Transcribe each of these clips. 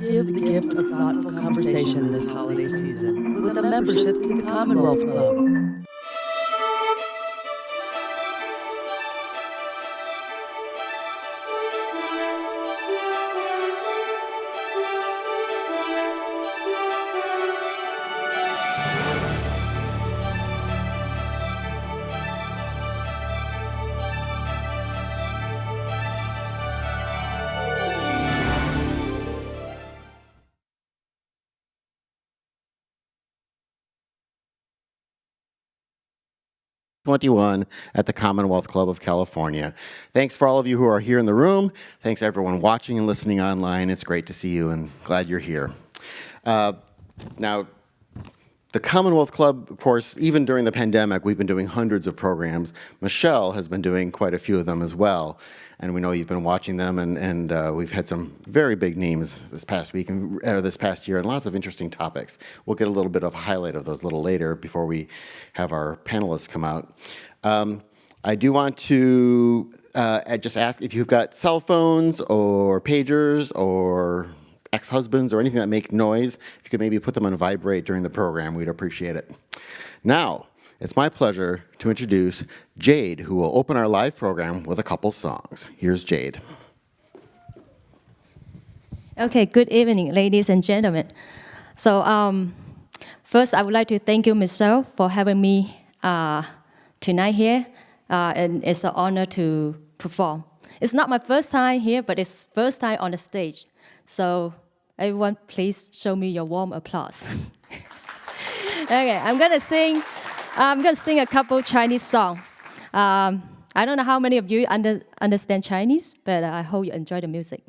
Give the gift of thoughtful conversation this holiday season with a membership to the Commonwealth Club. At the Commonwealth Club of California. Thanks for all of you who are here in the room. Thanks everyone watching and listening online. It's great to see you and glad you're here. Now, the Commonwealth Club, of course, even during the pandemic, we've been doing hundreds of programs. Michelle has been doing quite a few of them as well. And we know you've been watching them, and we've had some very big names this past week and this past year, and lots of interesting topics. We'll get a little bit of a highlight of those a little later before we have our panelists come out. I do want to just ask if you've got cell phones or pagers or ex-husbands or anything that make noise, if you could maybe put them on vibrate during the program, we'd appreciate it. Now, it's my pleasure to introduce Jade, who will open our live program with a couple songs. Here's Jade. Okay, good evening, ladies and gentlemen. So first, I would like to thank you, Michelle, for having me tonight here. And it's an honor to perform. It's not my first time here, but it's first time on the stage. So everyone, please show me your warm applause. Okay, I'm gonna sing a couple Chinese songs. I don't know how many of you understand Chinese, but I hope you enjoy the music.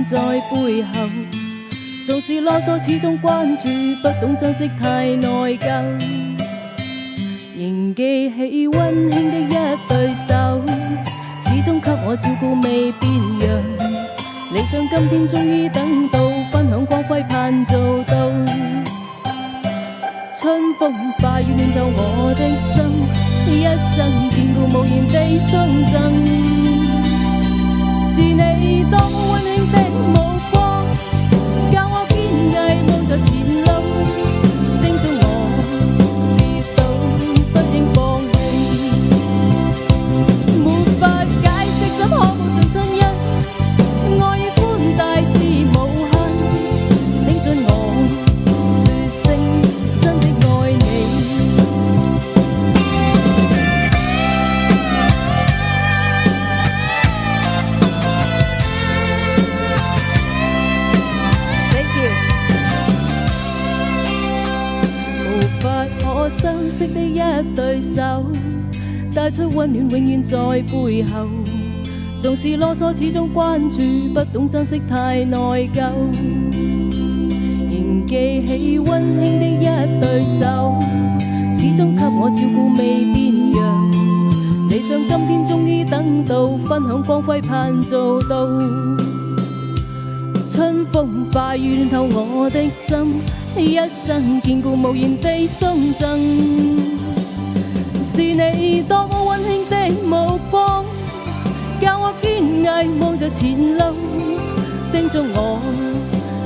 在背後，縱是囉嗦，始終關注，不懂珍惜太內疚。仍記起溫馨的一對手，始終給我照顧未變樣。理想今天終於等到，分享光輝盼做到。春風化雨暖透我的心，一生眷顧無言地相贈。 是你多麼溫馨的目光，教我堅毅望着前路，叮囑我跌倒不應放棄。沒法解釋怎可報盡親恩，愛與寬大是無限，請准我說聲真的愛你。 相識的一對手，帶出溫暖，永遠在背後。縱是囉嗦，始終關注，不懂珍惜太內疚。仍記起溫馨的一對手，始終給我照顧未變樣。理想今天終於等到，分享光輝盼做到。春風化雨暖透我的心。 一生眷顧無言地相贈，是你多麼溫馨的目光，教我堅毅望着前路，叮囑我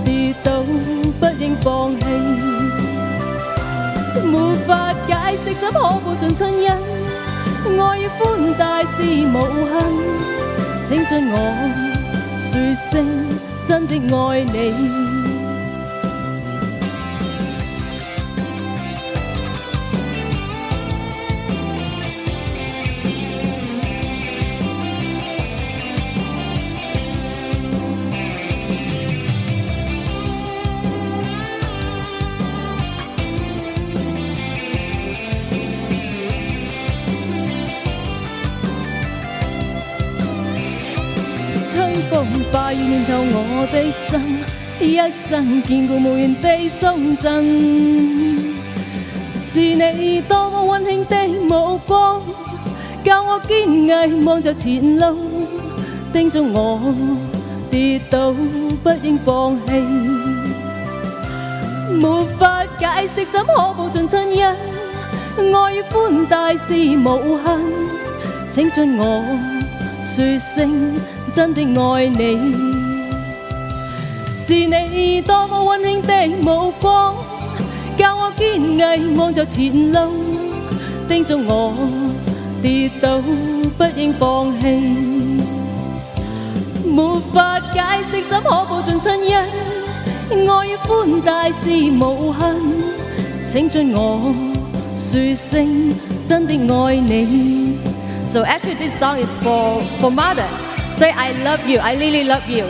跌倒不應放棄。沒法解釋怎可報盡親恩，愛與寬大是無限，請准我說聲真的愛你。風化雨暖透我的心，一生見顧無緣地送贈。是你多麼溫馨的目光，教我堅毅望着前路，叮囑我跌倒不應放棄。沒法解釋怎可報盡親恩，愛與歡大是無限，請准我說聲真的愛你。是你多麼溫馨的目光，教我堅毅望着前路，叮囑我跌倒不應放棄。沒法解釋怎可報盡親恩，愛與歡大是無限，請准我說聲真的愛你。So actually this song is for mother. Say I love you, I really love you.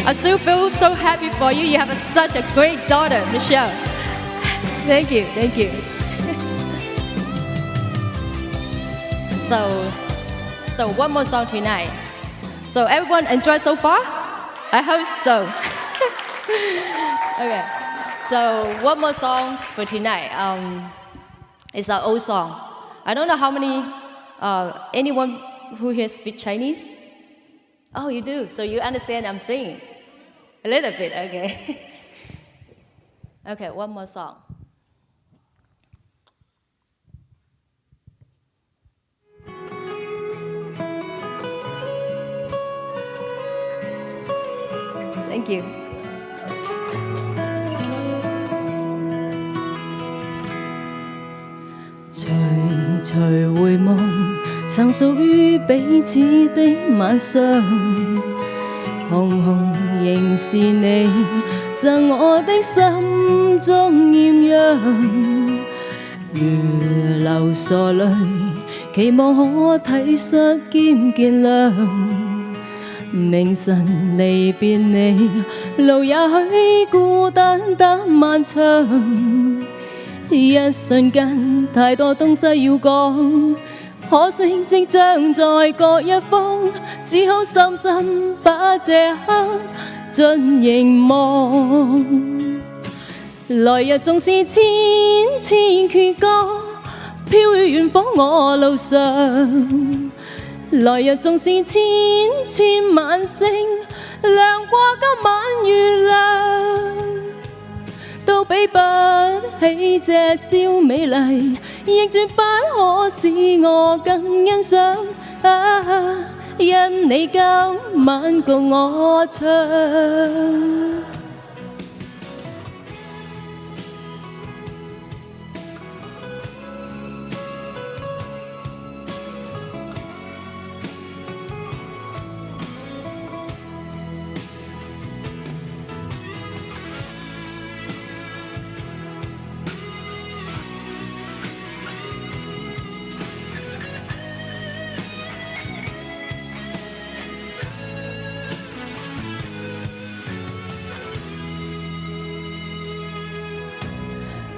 I still feel so happy for you. You have such a great daughter, Michelle. Thank you, thank you. So one more song tonight. So everyone enjoy so far? I hope so. Okay. So one more song for tonight. It's an old song. I don't know how many anyone who here speak Chinese? Oh, you do. So you understand I'm singing a little bit. Okay. Okay, one more song. Thank you. 徐徐回望，曾屬於彼此的晚上，紅紅仍是你贈我的心中豔陽，如流傻淚，期望可體恤兼見諒。明晨離別你，路也許孤單得漫長。一瞬間，太多東西要講，可惜即將在各一方，只好深深把這刻盡凝望。來日縱是千千闕歌，飄於遠方我路上。來日縱是千千晚星，亮過今晚月亮，都比不起這宵美麗，亦絕不可使我更欣賞。因你今晚共我唱。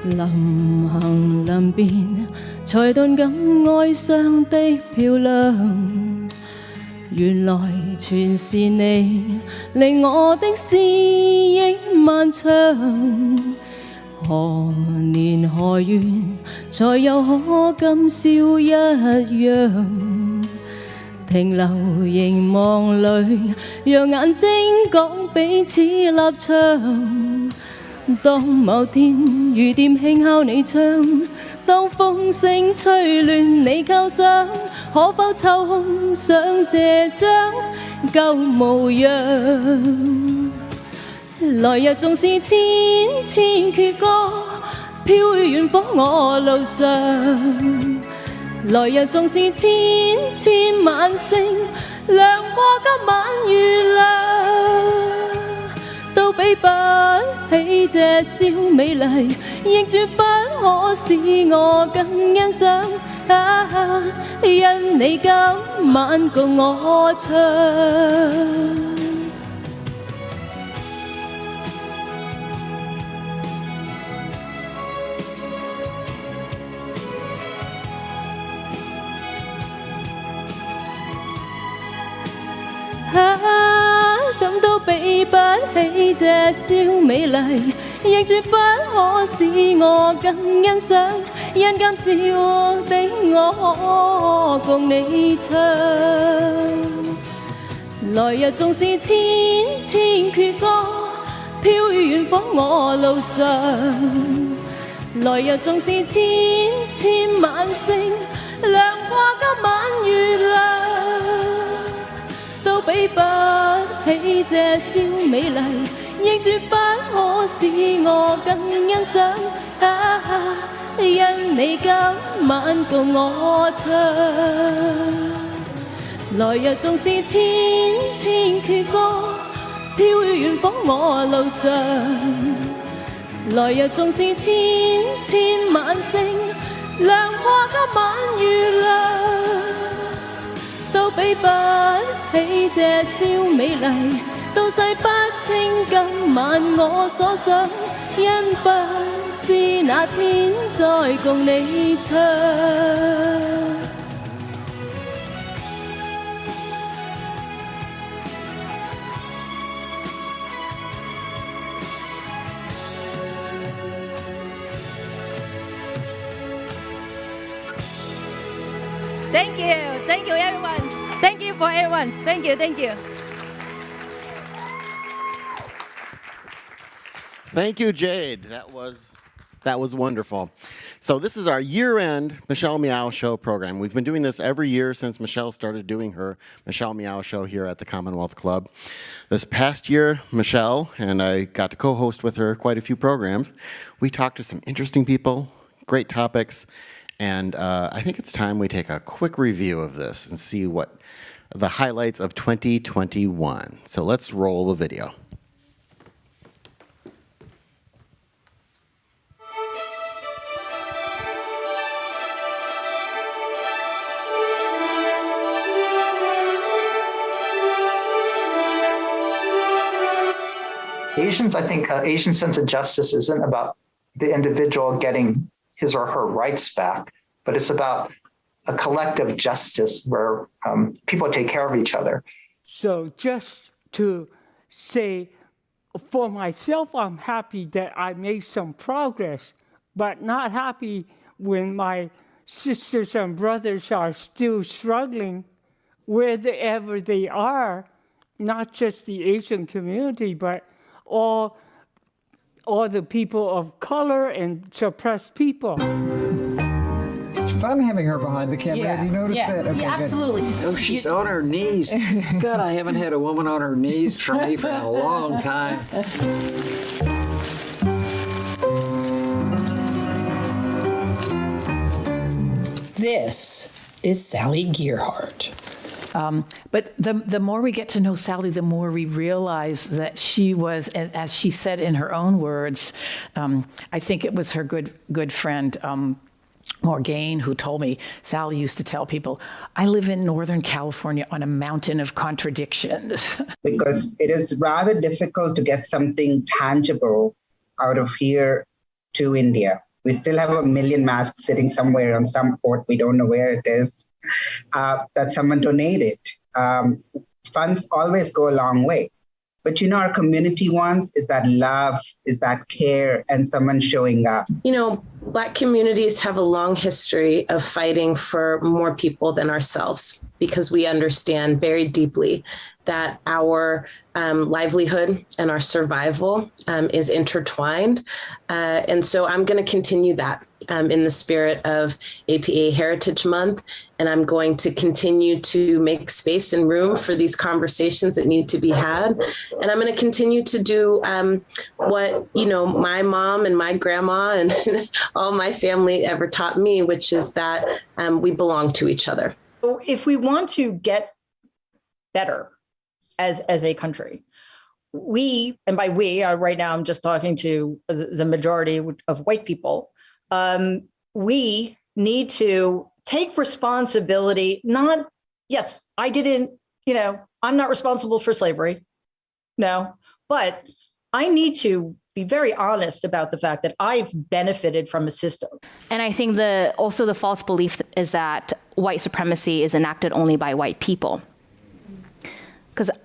臨行臨別，才頓感哀傷的漂亮。原來全是你，令我的思憶漫長。何年何月，才又可今宵一樣？停留凝望裏，讓眼睛講彼此立場。當某天雨點輕敲你窗，當風聲吹亂你構想，可否抽空想這張舊模樣？來日縱是千千闕歌，飄於遠方我路上。來日縱是千千晚星，亮過今晚月亮，都比不起這宵美麗，亦絕不可使我更欣賞。因你今晚共我唱。怎都比不起這小美麗，亦絕不可使我更欣賞，因今宵的我共你唱。來日縱是千千闕歌，飄於遠方我路上。來日縱是千千晚星，亮過今晚月亮。都比不起這小美麗，亦絕不可使我更欣賞。因你今晚共我唱，來日縱是千千闕歌，飄於遠方我路上。來日縱是千千晚星，亮過今晚月亮。都比不起這小美麗，到世不清今晚我所想，因不知那天再共你唱。Thank you everyone. Thank you for everyone. Thank you. Thank you, Jade. That was wonderful. So this is our year-end Michelle Meow Show program. We've been doing this every year since Michelle started doing her Michelle Meow Show here at the Commonwealth Club. This past year, Michelle and I got to co-host with her quite a few programs. We talked to some interesting people, great topics, and I think it's time we take a quick review of this and see what the highlights of 2021. So let's roll the video. Asians, I think Asian sense of justice isn't about the individual getting his or her rights back, but it's about a collective justice where people take care of each other. So just to say, for myself, I'm happy that I made some progress, but not happy when my sisters and brothers are still struggling wherever they are, not just the Asian community, but all the people of color and suppressed people. It's fun having her behind the camera. Have you noticed that? Okay, yeah, absolutely. Oh, she's on her knees. God, I haven't had a woman on her knees for me for a long time. This is Sally Gearhart. But the more we get to know Sally, the more we realize that she was, as she said in her own words, I think it was her good friend, Morgaine, who told me, Sally used to tell people, I live in Northern California on a mountain of contradictions. Because it is rather difficult to get something tangible out of here to India. We still have 1 million masks sitting somewhere on some port. We don't know where it is. That someone donated. Funds always go a long way. But our community wants is that love, is that care, and someone showing up. Black communities have a long history of fighting for more people than ourselves because we understand very deeply that our livelihood and our survival is intertwined. And so I'm going to continue that in the spirit of APA Heritage Month. And I'm going to continue to make space and room for these conversations that need to be had. And I'm going to continue to do what, my mom and my grandma and all my family ever taught me, which is that we belong to each other. So if we want to get better as a country, we, and by we, right now I'm just talking to the majority of white people, we need to take responsibility, I didn't, I'm not responsible for slavery, no, but I need to be very honest about the fact that I've benefited from a system. And I think also the false belief is that white supremacy is enacted only by white people. because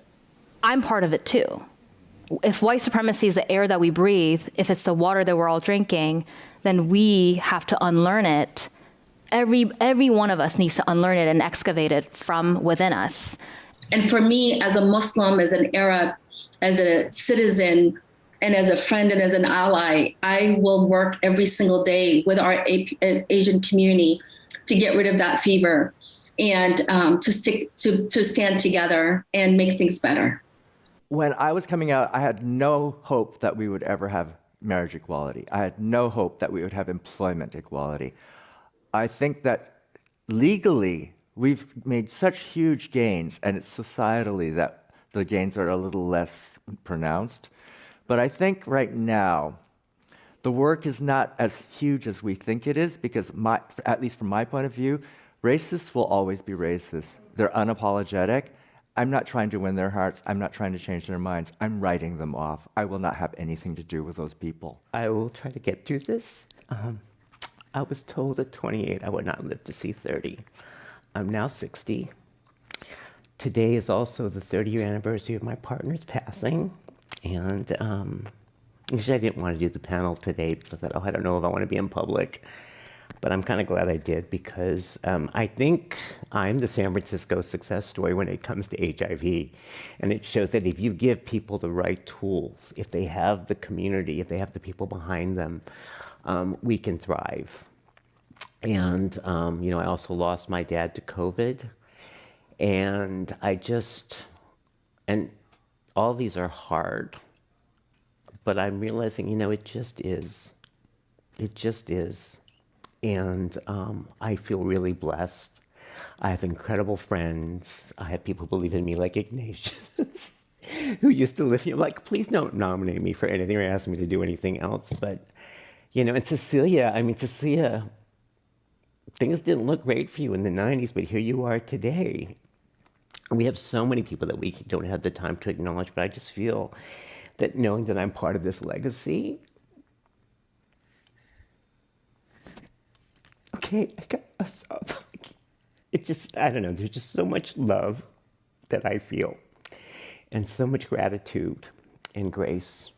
I'm part of it too. If white supremacy is the air that we breathe, if it's the water that we're all drinking, then we have to unlearn it. Every one of us needs to unlearn it and excavate it from within us. And for me, as a Muslim, as an Arab, as a citizen, and as a friend and as an ally, I will work every single day with our Asian community to get rid of that fever and to stand together and make things better. When I was coming out, I had no hope that we would ever have marriage equality. I had no hope that we would have employment equality. I think that legally, we've made such huge gains, and it's societally that the gains are a little less pronounced. But I think right now, the work is not as huge as we think it is, because at least from my point of view, racists will always be racist. They're unapologetic. I'm not trying to win their hearts. I'm not trying to change their minds. I'm writing them off. I will not have anything to do with those people. I will try to get through this. I was told at 28 I would not live to see 30. I'm now 60. Today is also the 30-year anniversary of my partner's passing. And actually, I didn't want to do the panel today because I thought, I don't know if I want to be in public. But I'm kind of glad I did, because I think I'm the San Francisco success story when it comes to HIV. And it shows that if you give people the right tools, if they have the community, if they have the people behind them, we can thrive. And, I also lost my dad to COVID. And and all these are hard. But I'm realizing, it just is. It just is. And I feel really blessed. I have incredible friends. I have people who believe in me like Ignatius, who used to live here. I'm like, please don't nominate me for anything or ask me to do anything else. But, and Cecilia, things didn't look great for you in the 90s, but here you are today. We have so many people that we don't have the time to acknowledge, but I just feel that knowing that I'm part of this legacy. Okay, I got us up. I don't know, there's just so much love that I feel, and so much gratitude and grace.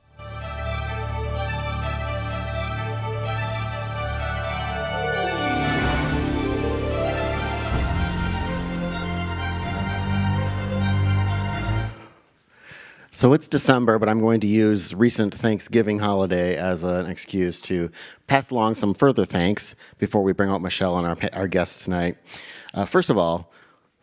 So it's December, but I'm going to use recent Thanksgiving holiday as an excuse to pass along some further thanks before we bring out Michelle and our guests tonight. First of all,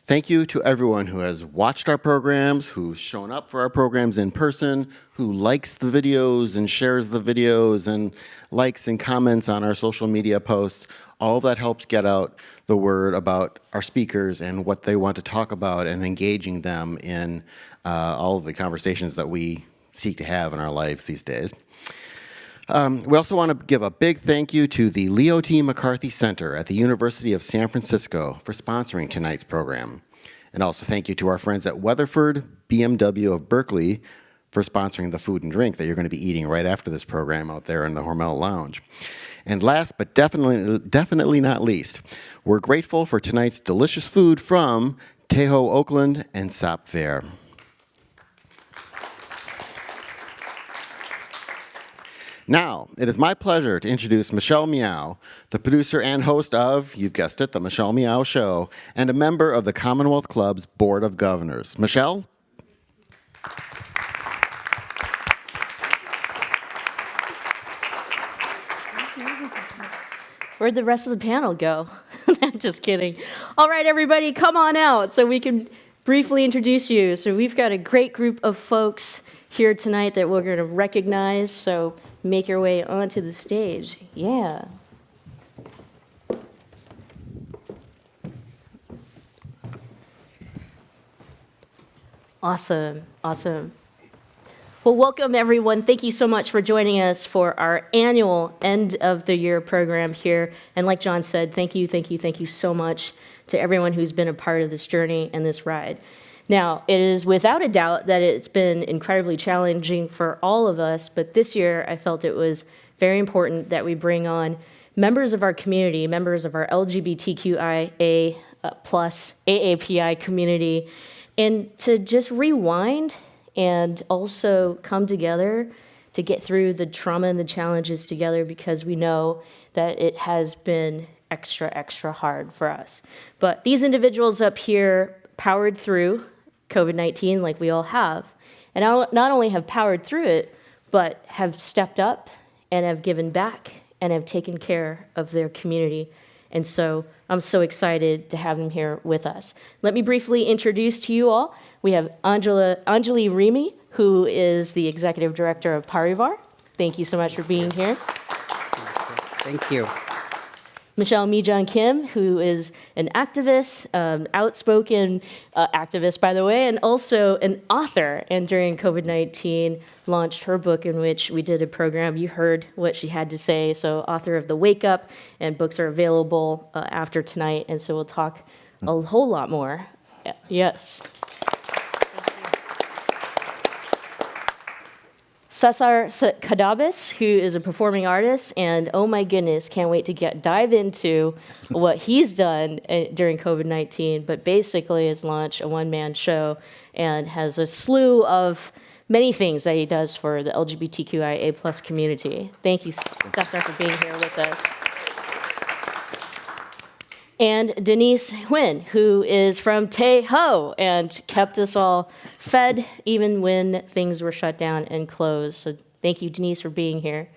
thank you to everyone who has watched our programs, who's shown up for our programs in person, who likes the videos and shares the videos and likes and comments on our social media posts. All of that helps get out the word about our speakers and what they want to talk about, and engaging them in all of the conversations that we seek to have in our lives these days. We also want to give a big thank you to the Leo T. McCarthy Center at the University of San Francisco for sponsoring tonight's program. And also thank you to our friends at Weatherford BMW of Berkeley for sponsoring the food and drink that you're going to be eating right after this program out there in the Hormel Lounge. And last but definitely not least, we're grateful for tonight's delicious food from Tejo Oakland and Sop Fair. Now, it is my pleasure to introduce Michelle Meow, the producer and host of, you've guessed it, The Michelle Meow Show, and a member of the Commonwealth Club's Board of Governors. Michelle? Where'd the rest of the panel go? I'm just kidding. All right, everybody, come on out so we can briefly introduce you. So we've got a great group of folks here tonight that we're going to recognize, so make your way onto the stage. Yeah. Awesome, awesome. Well, welcome everyone. Thank you so much for joining us for our annual end of the year program here. And like John said, thank you so much to everyone who's been a part of this journey and this ride. Now, it is without a doubt that it's been incredibly challenging for all of us, but this year I felt it was very important that we bring on members of our community, members of our LGBTQIA plus AAPI community, and to just rewind and also come together to get through the trauma and the challenges together, because we know that it has been extra hard for us. But these individuals up here powered through COVID-19 like we all have, and not only have powered through it, but have stepped up and have given back and have taken care of their community. And so I'm so excited to have them here with us. Let me briefly introduce to you all. We have Anjali Remy, who is the Executive Director of Parivar. Thank you so much for being here. Thank you. Michelle Mi-jung Kim, who is an activist, outspoken activist, by the way, and also an author. And during COVID-19, launched her book in which we did a program. You heard what she had to say. So author of The Wake Up, and books are available after tonight. And so we'll talk a whole lot more. Yes. Cesar Cadabas, who is a performing artist, and oh my goodness, can't wait to dive into what he's done during COVID-19, but basically has launched a one-man show and has a slew of many things that he does for the LGBTQIA+ community. Thank you, Cesar, for being here with us. And Denise Huynh, who is from Tae-Ho and kept us all fed even when things were shut down and closed. So thank you, Denise, for being here.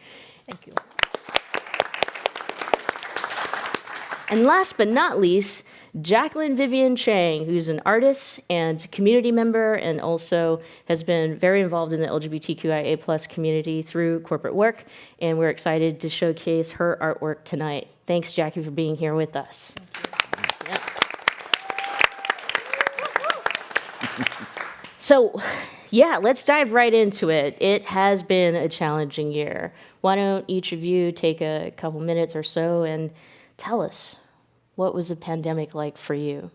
Thank you. And last but not least, Jacqueline Vivian Chang, who's an artist and community member, and also has been very involved in the LGBTQIA+ community through corporate work. And we're excited to showcase her artwork tonight. Thanks, Jackie, for being here with us. Yeah. So, yeah, let's dive right into it. It has been a challenging year. Why don't each of you take a couple minutes or so and tell us, what was the pandemic like for you?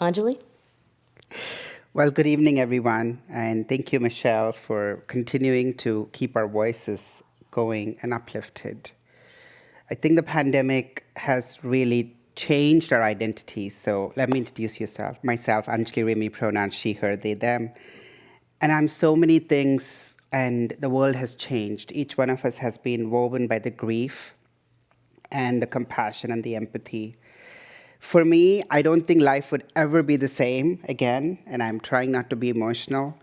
Anjali? Well, good evening, everyone. And thank you, Michelle, for continuing to keep our voices going and uplifted. I think the pandemic has really changed our identities. So let me introduce myself, Anjali Remy, pronouns she, her, they, them. And I'm so many things, and the world has changed. Each one of us has been woven by the grief and the compassion and the empathy. For me, I don't think life would ever be the same again, and I'm trying not to be emotional.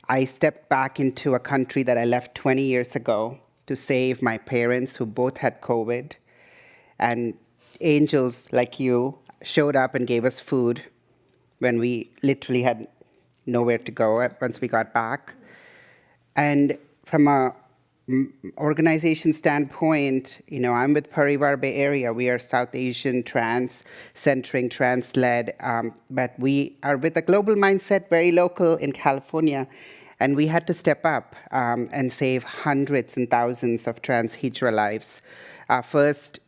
I stepped back into a country that I left 20 years ago to save my parents, who both had COVID. And angels like you showed up and gave us food when we literally had nowhere to go once we got back. And from a organization standpoint, I'm with Parivar Bay Area. We are South Asian trans-centering, trans-led, but we are with a global mindset, very local in California. And we had to step up and save hundreds and thousands of trans hijra lives. First,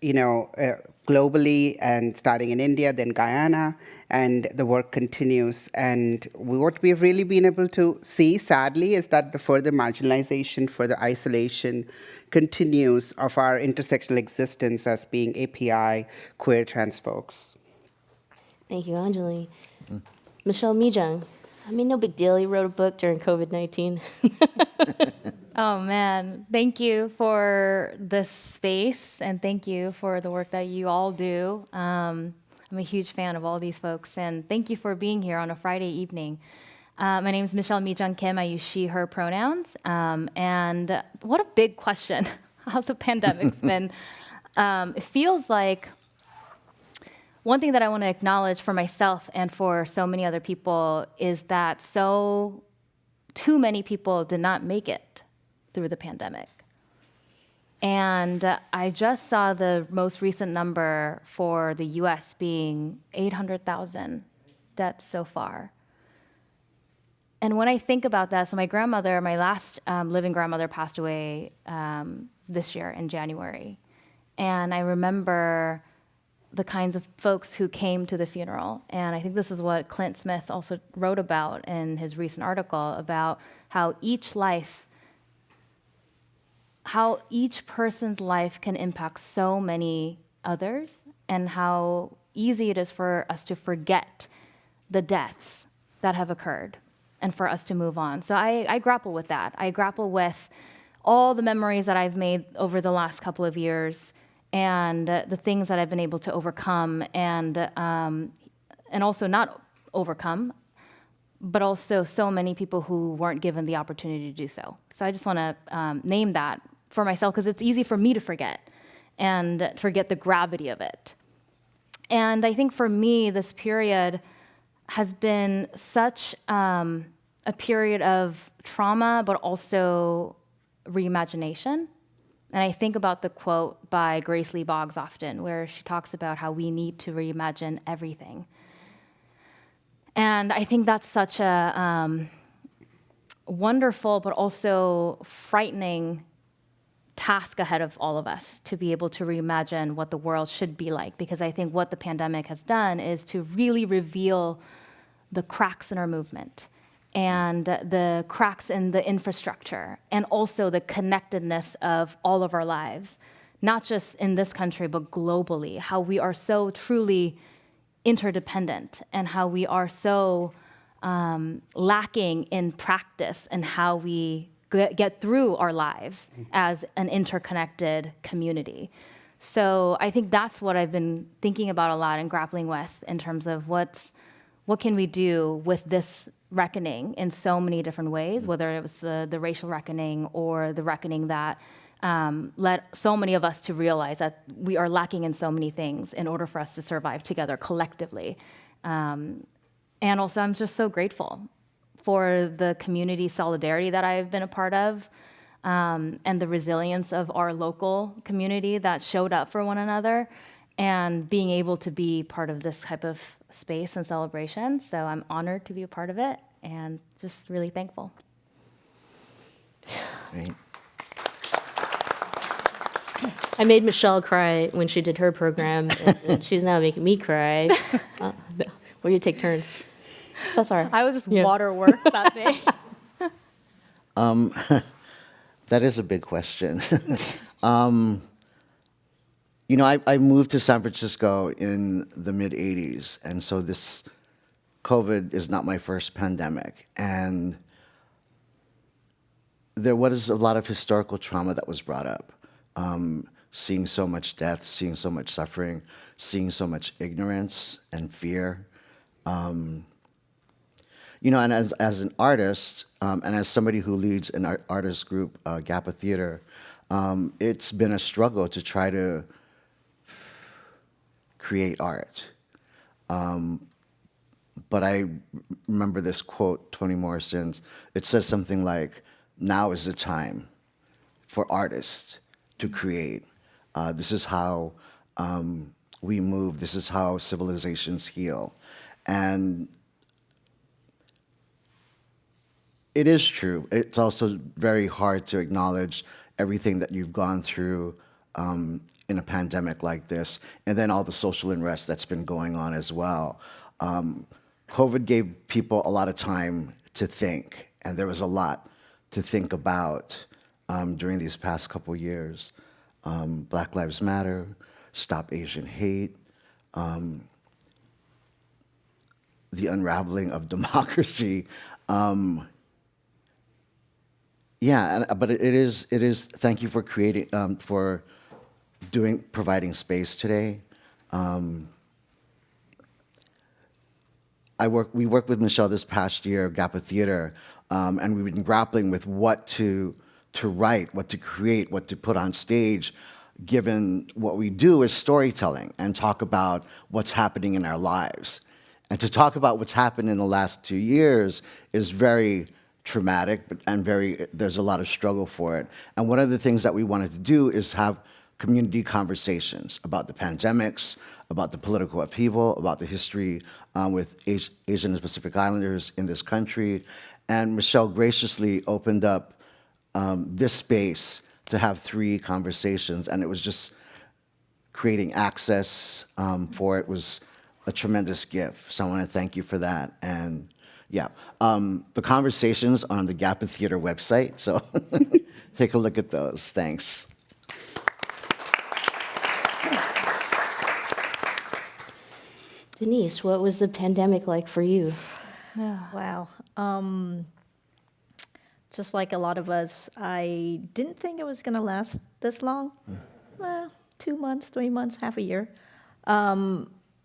globally, and starting in India, then Guyana, and the work continues. And what we've really been able to see, sadly, is that the further marginalization, further isolation continues of our intersectional existence as being API, queer trans folks. Thank you, Anjali. Michelle Mi-jung. I mean, no big deal. You wrote a book during COVID-19. Oh, man. Thank you for this space, and thank you for the work that you all do. I'm a huge fan of all these folks, and thank you for being here on a Friday evening. My name is Michelle Mi-jung Kim. I use she, her pronouns. And what a big question. How's the pandemic's been? It feels like one thing that I want to acknowledge for myself and for so many other people is that too many people did not make it through the pandemic. And I just saw the most recent number for the US being 800,000 deaths so far. And when I think about that, so my grandmother, my last living grandmother, passed away this year in January. And I remember the kinds of folks who came to the funeral. And I think this is what Clint Smith also wrote about in his recent article about how each person's life can impact so many others, and how easy it is for us to forget the deaths that have occurred and for us to move on. So I grapple with that. I grapple with all the memories that I've made over the last couple of years and the things that I've been able to overcome and also not overcome, but also so many people who weren't given the opportunity to do so. So I just want to name that for myself because it's easy for me to forget and forget the gravity of it. And I think for me, this period has been such a period of trauma, but also reimagination. And I think about the quote by Grace Lee Boggs often, where she talks about how we need to reimagine everything. And I think that's such a wonderful, but also frightening task ahead of all of us to be able to reimagine what the world should be like. Because I think what the pandemic has done is to really reveal the cracks in our movement and the cracks in the infrastructure and also the connectedness of all of our lives, not just in this country, but globally, how we are so truly interdependent and how we are so lacking in practice and how we get through our lives as an interconnected community. So I think that's what I've been thinking about a lot and grappling with in terms of what can we do with this reckoning in so many different ways, whether it was the racial reckoning or the reckoning that led so many of us to realize that we are lacking in so many things in order for us to survive together collectively. And also, I'm just so grateful for the community solidarity that I've been a part of and the resilience of our local community that showed up for one another and being able to be part of this type of space and celebration. So I'm honored to be a part of it and just really thankful. Great. I made Michelle cry when she did her program, and she's now making me cry. Will you take turns? So sorry. I was just waterworks that day. That is a big question. You know, I moved to San Francisco in the mid-'80s, and so this COVID is not my first pandemic. And there was a lot of historical trauma that was brought up. Seeing so much death, seeing so much suffering, seeing so much ignorance and fear. You know, and as an artist, and as somebody who leads an artist group, GAPA Theater, it's been a struggle to try to create art. But I remember this quote, Toni Morrison's. It says something like, "Now is the time for artists to create. This is how we move. This is how civilizations heal." And it is true. It's also very hard to acknowledge everything that you've gone through in a pandemic like this, and then all the social unrest that's been going on as well. COVID gave people a lot of time to think, and there was a lot to think about during these past couple years. Black Lives Matter, Stop Asian Hate, the unraveling of democracy. But it is. Thank you for creating, providing space today. We worked with Michelle this past year, GAPA Theater, and we've been grappling with what to write, what to create, what to put on stage, given what we do is storytelling and talk about what's happening in our lives. And to talk about what's happened in the last 2 years is very traumatic and there's a lot of struggle for it. And one of the things that we wanted to do is have community conversations about the pandemics, about the political upheaval, about the history with Asian and Pacific Islanders in this country. And Michelle graciously opened up this space to have 3 conversations, and it was just creating access for it was a tremendous gift. So I want to thank you for that. And yeah, the conversations on the GAPA Theater website, so take a look at those. Thanks. Denise, what was the pandemic like for you? Wow. Just like a lot of us, I didn't think it was going to last this long. Well, 2 months, 3 months, half a year.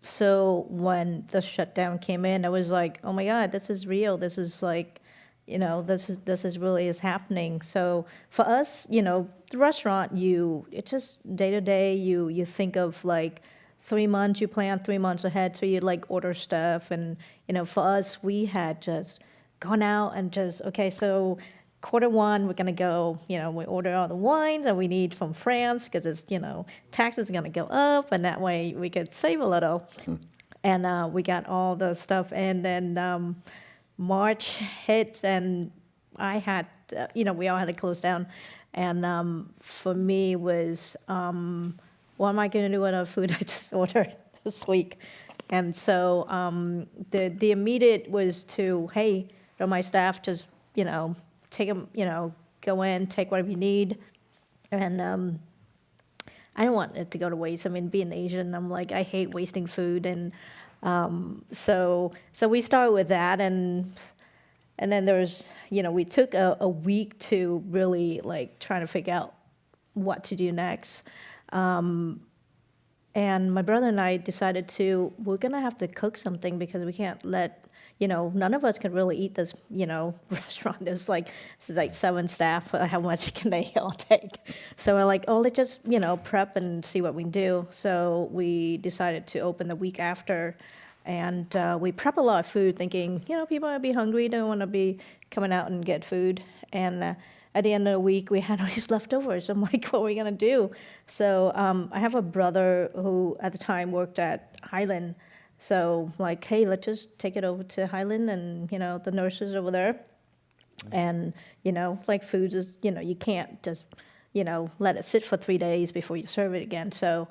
So when the shutdown came in, I was like, oh my God, this is real. This is like, this is really is happening. So for us, the restaurant, it's just day to day, you think of like 3 months, you plan 3 months ahead. So you like order stuff. And, for us, we had just gone out and just, okay, so Q1, we're going to go, we order all the wines that we need from France because it's, taxes are going to go up and that way we could save a little. And we got all the stuff. And then March hit and I had, we all had to close down. And for me was, what am I going to do with the food I just ordered this week? And so the immediate was to, hey, my staff just, take them, go in, take whatever you need. And I don't want it to go to waste. I mean, being Asian, I'm like, I hate wasting food. And so we started with that. And then there's, we took a week to really like trying to figure out what to do next. And my brother and I decided we're going to have to cook something because we can't let, none of us can really eat this, restaurant. This is like 7 staff. How much can they all take? So we're like, let's just, prep and see what we can do. So we decided to open the week after. And we prep a lot of food thinking, people might be hungry. They don't want to be coming out and get food. And at the end of the week, we had all these leftovers. I'm like, what are we going to do? So I have a brother who at the time worked at Highland. So like, hey, let's just take it over to Highland and, the nurses over there. And, like food is, you can't just, let it sit for 3 days before you serve it again. So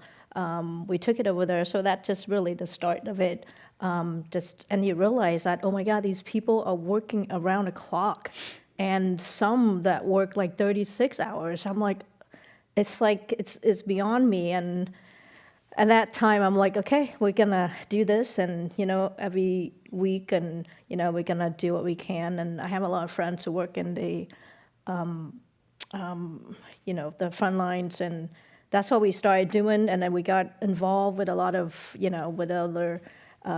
we took it over there. So that's just really the start of it. And you realize that, oh my God, these people are working around the clock. And some that work like 36 hours. I'm like, it's beyond me. And at that time, I'm like, okay, we're gonna do this, and every week, and we're gonna do what we can. And I have a lot of friends who work in the, the front lines, and that's what we started doing. And then we got involved with a lot of, with other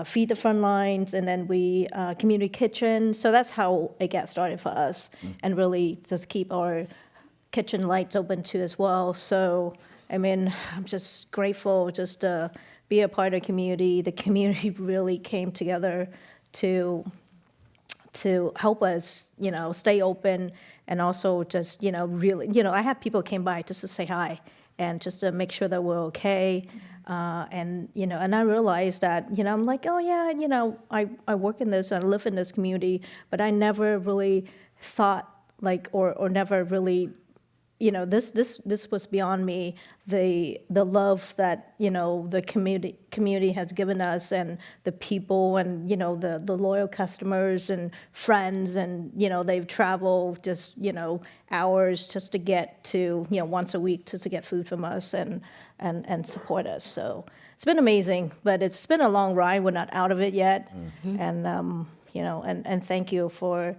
feed the front lines, and then we community kitchen. So that's how it got started for us, and really just keep our kitchen lights open too as well. So. I mean, I'm just grateful just to be a part of the community. The community really came together to help us, stay open, and also just, really, I had people came by just to say hi and just to make sure that we're okay. And I realized that, I'm like, oh yeah, I work in this, I live in this community, but I never really thought like, or never really. This was beyond me. The love that the community has given us, and the people, and the loyal customers and friends, and they've traveled just hours just to get to once a week just to get food from us and support us. So it's been amazing, but it's been a long ride. We're not out of it yet, and and thank you for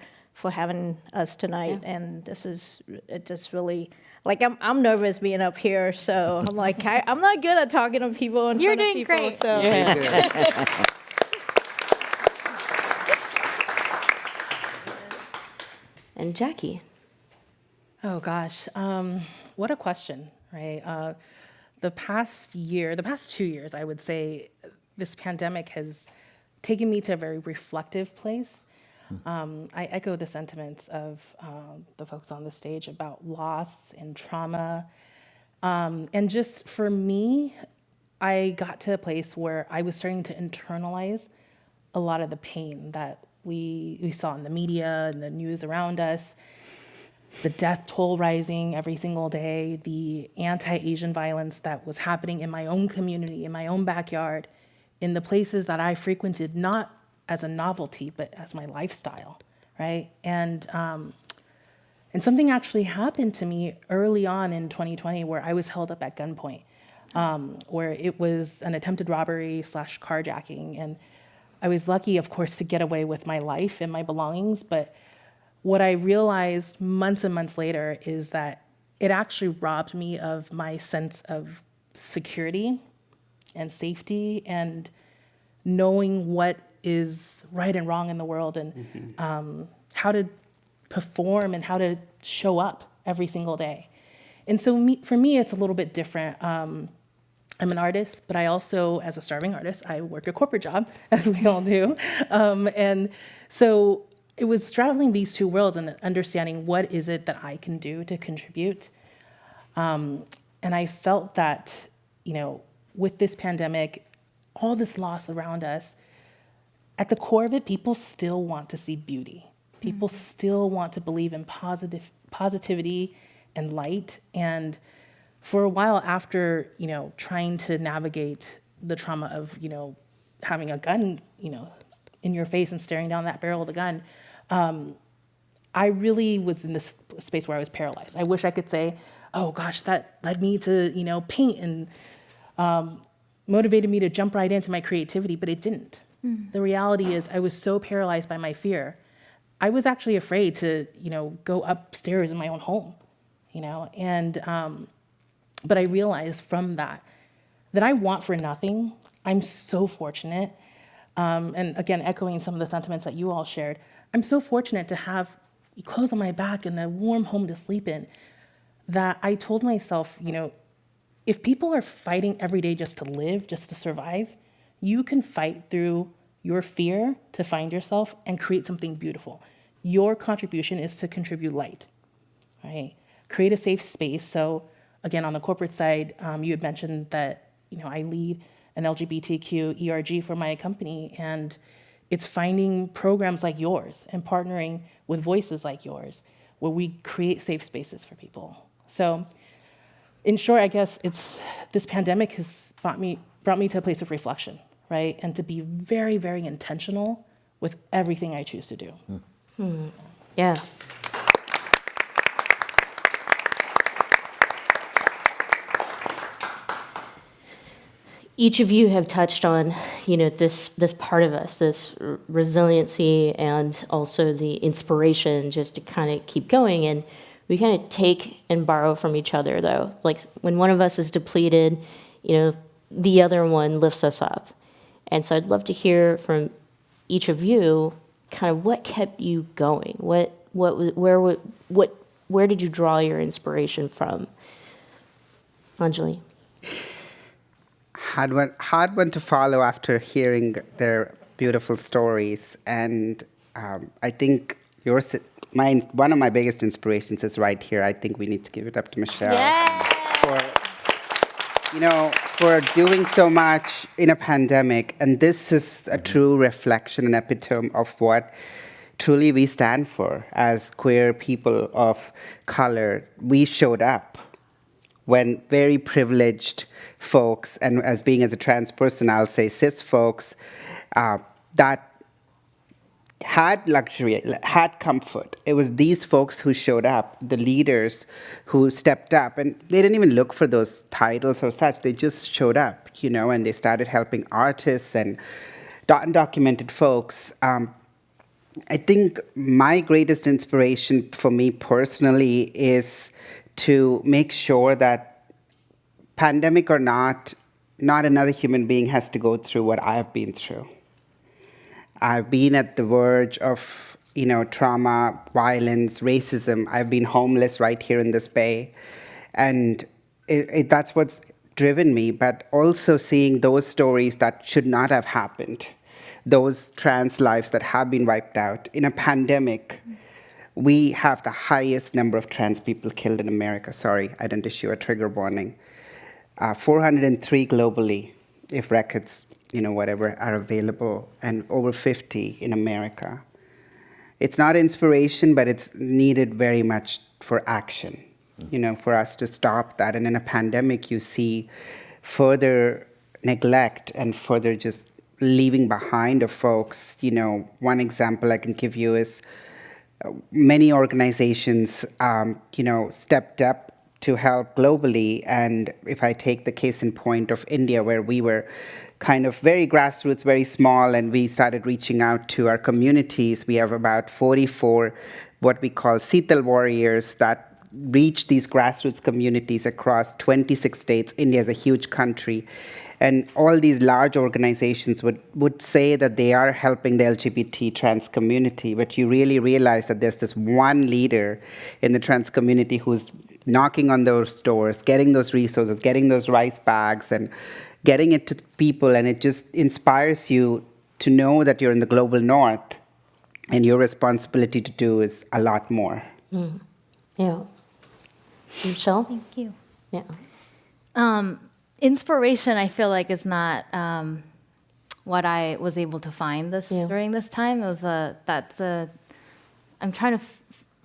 having us tonight. Yeah. And this is it just really, like, I'm nervous being up here, so I'm like, I'm not good at talking to people in front of people. Great. So. Yeah. And Jackie. Oh gosh, what a question, right? The past 2 years, I would say, this pandemic has taken me to a very reflective place. I echo the sentiments of the folks on the stage about loss and trauma. And just for me, I got to a place where I was starting to internalize a lot of the pain that we saw in the media and the news around us, the death toll rising every single day, the anti-Asian violence that was happening in my own community, in my own backyard, in the places that I frequented, not as a novelty, but as my lifestyle, right? And something actually happened to me early on in 2020 where I was held up at gunpoint, where it was an attempted robbery / carjacking. And I was lucky, of course, to get away with my life and my belongings. But what I realized months and months later is that it actually robbed me of my sense of security and safety and knowing what is right and wrong in the world and how to perform and how to show up every single day. And so for me, it's a little bit different. I'm an artist, but I also, as a starving artist, I work a corporate job, as we all do. And so it was straddling these two worlds and understanding what is it that I can do to contribute. And I felt that, with this pandemic, all this loss around us, at the core of it, people still want to see beauty. People still want to believe in positivity and light. And for a while after, trying to navigate the trauma of, having a gun, in your face and staring down that barrel of the gun, I really was in this space where I was paralyzed. I wish I could say, oh gosh, that led me to, paint and motivated me to jump right into my creativity, but it didn't. The reality is I was so paralyzed by my fear. I was actually afraid to, go upstairs in my own home, and, but I realized from that I want for nothing. I'm so fortunate. And again, echoing some of the sentiments that you all shared, I'm so fortunate to have clothes on my back and a warm home to sleep in, that I told myself, if people are fighting every day just to live, just to survive, you can fight through your fear to find yourself and create something beautiful. Your contribution is to contribute light, right? Create a safe space. So again, on the corporate side, you had mentioned that, I lead an LGBTQ ERG for my company, and it's finding programs like yours and partnering with voices like yours where we create safe spaces for people. So in short, I guess this pandemic has brought me to a place of reflection, right? And to be very, very intentional with everything I choose to do. Yeah. Each of you have touched on, this part of us, this resiliency and also the inspiration just to kind of keep going. And we kind of take and borrow from each other, though. Like when one of us is depleted, the other one lifts us up. And so I'd love to hear from each of you kind of what kept you going. Where did you draw your inspiration from? Anjali. Hard one to follow after hearing their beautiful stories. And I think one of my biggest inspirations is right here. I think we need to give it up to Michelle for doing so much in a pandemic. And this is a true reflection and epitome of what truly we stand for as queer people of color. We showed up when very privileged folks, and as a trans person, I'll say cis folks, that had luxury, had comfort. It was these folks who showed up, the leaders who stepped up, and they didn't even look for those titles or such. They just showed up, and they started helping artists and undocumented folks. I think my greatest inspiration for me personally is to make sure that pandemic or not another human being has to go through what I've been through. I've been at the verge of, trauma, violence, racism. I've been homeless right here in this Bay. And that's what's driven me, but also seeing those stories that should not have happened, those trans lives that have been wiped out. In a pandemic, we have the highest number of trans people killed in America. Sorry, I didn't issue a trigger warning. 403 globally, if records, whatever, are available, and over 50 in America. It's not inspiration, but it's needed very much for action, for us to stop that. And in a pandemic, you see further neglect and further just leaving behind of folks. One example I can give you is many organizations, stepped up to help globally. And if I take the case in point of India, where we were kind of very grassroots, very small, and we started reaching out to our communities. We have about 44 what we call Seetal warriors that reach these grassroots communities across 26 states. India is a huge country. And all these large organizations would say that they are helping the LGBT trans community, but you really realize that there's this one leader in the trans community who's knocking on those doors, getting those resources, getting those rice bags, and getting it to people. And it just inspires you to know that you're in the global north, and your responsibility to do is a lot more. Yeah. Michelle? Thank you. Yeah. Inspiration, I feel like, is not what I was able to find during this time. It was I'm trying to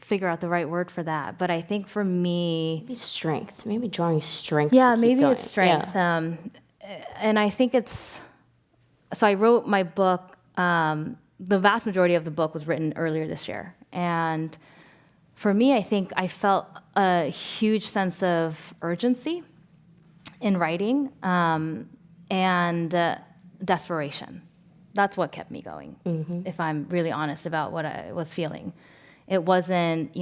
figure out the right word for that, but I think for me, maybe strength. Maybe drawing strength. Yeah, to keep maybe going. it's strength. Yeah. And I think it's. So I wrote my book. The vast majority of the book was written earlier this year, and for me, I think I felt a huge sense of urgency in writing and desperation. That's what kept me going, if I'm really honest about what I was feeling. It wasn't,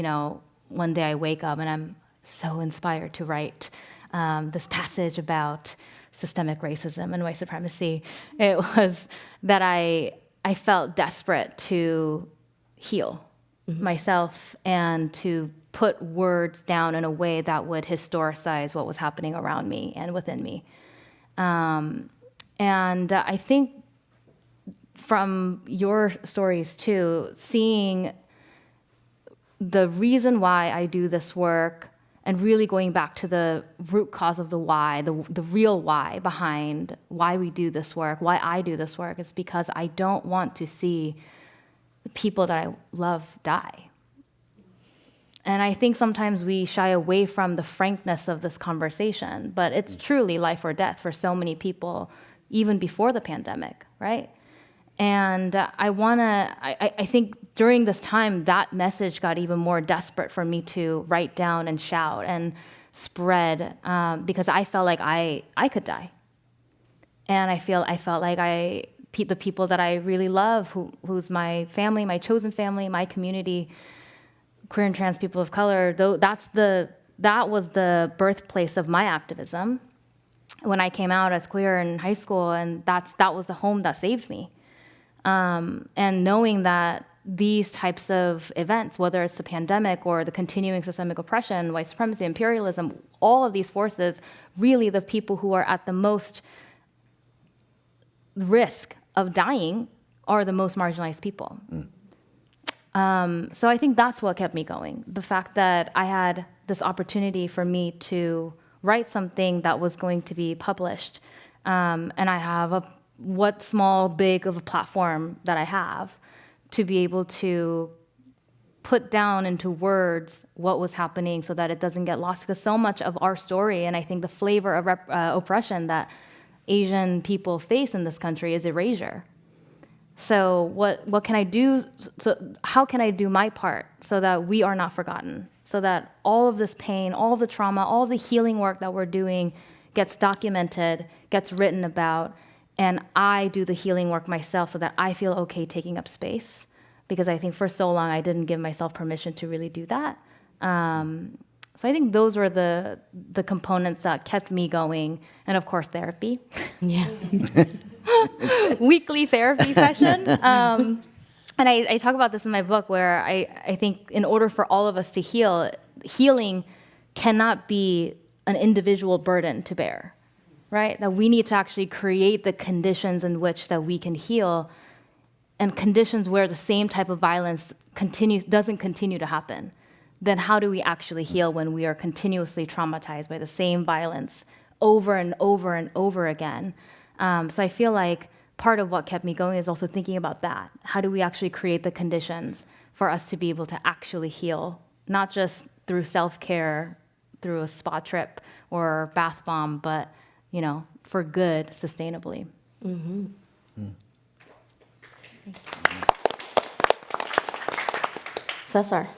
one day I wake up and I'm so inspired to write this passage about systemic racism and white supremacy. It was that I felt desperate to heal myself and to put words down in a way that would historicize what was happening around me and within me. And I think from your stories too, seeing the reason why I do this work and really going back to the root cause of the why, the real why behind why we do this work, why I do this work, is because I don't want to see the people that I love die. And I think sometimes we shy away from the frankness of this conversation, but it's truly life or death for so many people, even before the pandemic, right? And I think during this time, that message got even more desperate for me to write down and shout and spread, because I felt like I could die. And I felt like the people that I really love, who's my family, my chosen family, my community, queer and trans people of color, that was the birthplace of my activism when I came out as queer in high school, and that was the home that saved me. And knowing that these types of events, whether it's the pandemic or the continuing systemic oppression, white supremacy, imperialism, all of these forces, really the people who are at the most risk of dying are the most marginalized people. So I think that's what kept me going. The fact that I had this opportunity for me to write something that was going to be published, and I have what small, big of a platform that I have to be able to put down into words what was happening so that it doesn't get lost, because so much of our story, and I think the flavor of oppression that Asian people face in this country, is erasure. So what can I do? So how can I do my part so that we are not forgotten? So that all of this pain, all the trauma, all the healing work that we're doing gets documented, gets written about, and I do the healing work myself so that I feel okay taking up space. Because I think for so long I didn't give myself permission to really do that. So I think those were the components that kept me going, and of course therapy. Yeah. Weekly therapy session. And I talk about this in my book, where I think in order for all of us to heal, healing cannot be an individual burden to bear, right? That we need to actually create the conditions in which that we can heal, and conditions where the same type of violence doesn't continue to happen. Then how do we actually heal when we are continuously traumatized by the same violence over and over and over again? So I feel like part of what kept me going is also thinking about that. How do we actually create the conditions for us to be able to actually heal, not just through self-care, through a spa trip or bath bomb, but for good, sustainably. Mm-hmm. Cesar.